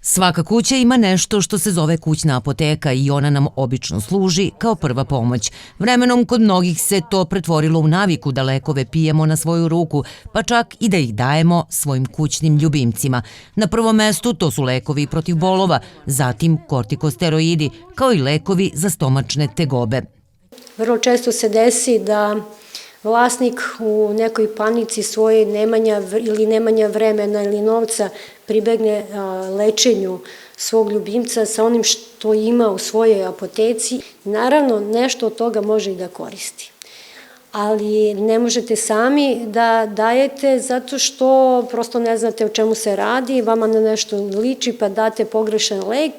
Svaka kuća ima nešto što se zove kućna apoteka i ona nam obično služi kao prva pomoć. Vremenom kod mnogih se to pretvorilo u naviku da lekove pijemo na svoju ruku, pa čak i da ih dajemo svojim kućnim ljubimcima. Na prvom mestu to su lekovi protiv bolova, zatim kortikosteroidi, kao i lekovi za stomačne tegobe. Vrlo često se desi da vlasnik u nekoj panici svoje nemanja vremena ili novca pribegne lečenju svog ljubimca sa onim što ima u svojoj apoteci. Naravno, nešto od toga može i da koristi. Ali ne možete sami da dajete zato što prosto ne znate o čemu se radi, vama na nešto liči pa date pogrešan lek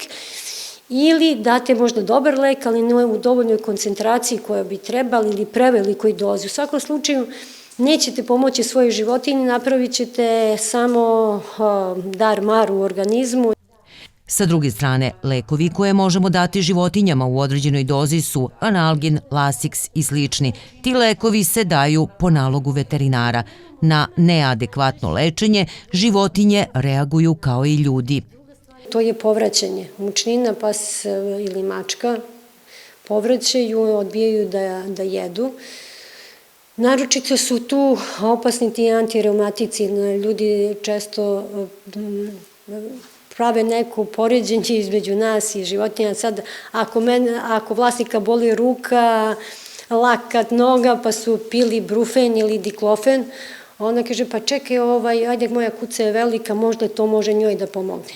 ili date možda dobar lek, ali ne u dovoljnoj koncentraciji koja bi trebali ili prevelikoj dozi. U svakom slučaju nećete pomoći svojoj životinji, napravit ćete samo dar mar u organizmu. Sa druge strane, lekovi koje možemo dati životinjama u određenoj dozi su analgin, lasix i slični. Ti lekovi se daju po nalogu veterinara. Na neadekvatno lečenje životinje reaguju kao i ljudi. To je povraćanje. Mučnina, pas ili mačka povraćaju, odbijaju da jedu. Naročito su tu opasni ti antireumatici. Ljudi često prave neko poređenje između nas i životinja. Sad, ako vlasnika boli ruka, lakat, noga, pa su pili brufen ili diklofen, ona kaže, pa čekaj, ajde, moja kuca je velika, možda to može njoj da pomogne.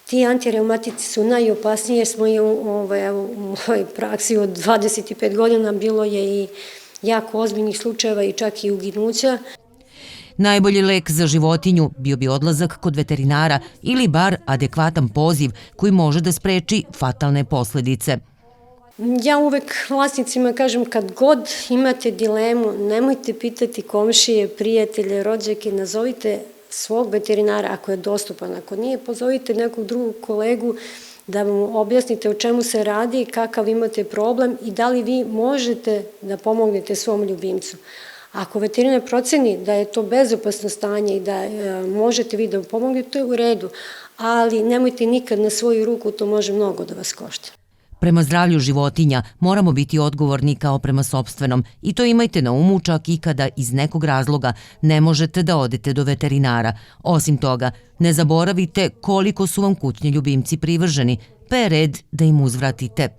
Ti antireumatici su najopasniji jer smo u mojoj praksi od 25 godina bilo je i jako ozbiljnih slučajeva i čak i uginuća. Najbolji lek za životinju bio bi odlazak kod veterinara ili bar adekvatan poziv koji može da spreči fatalne posledice. Ja uvek vlasnicima kažem kad god imate dilemu, nemojte pitati komšije, prijatelje, rođake, nazovite svog veterinara ako je dostupan. Ako nije, pozovite nekog drugog kolegu da mu objasnite o čemu se radi, kakav imate problem i da li vi možete da pomognete svom ljubimcu. Ako veterinar proceni da je to bezopasno stanje i da možete vi da pomognete, to je u redu, ali nemojte nikad na svoju ruku, to može mnogo da vas košta. Prema zdravlju životinja moramo biti odgovorni kao prema sopstvenom i to imajte na umu čak i kada iz nekog razloga ne možete da odete do veterinara. Osim toga, ne zaboravite koliko su vam kućni ljubimci privrženi, pa je red da im uzvratite.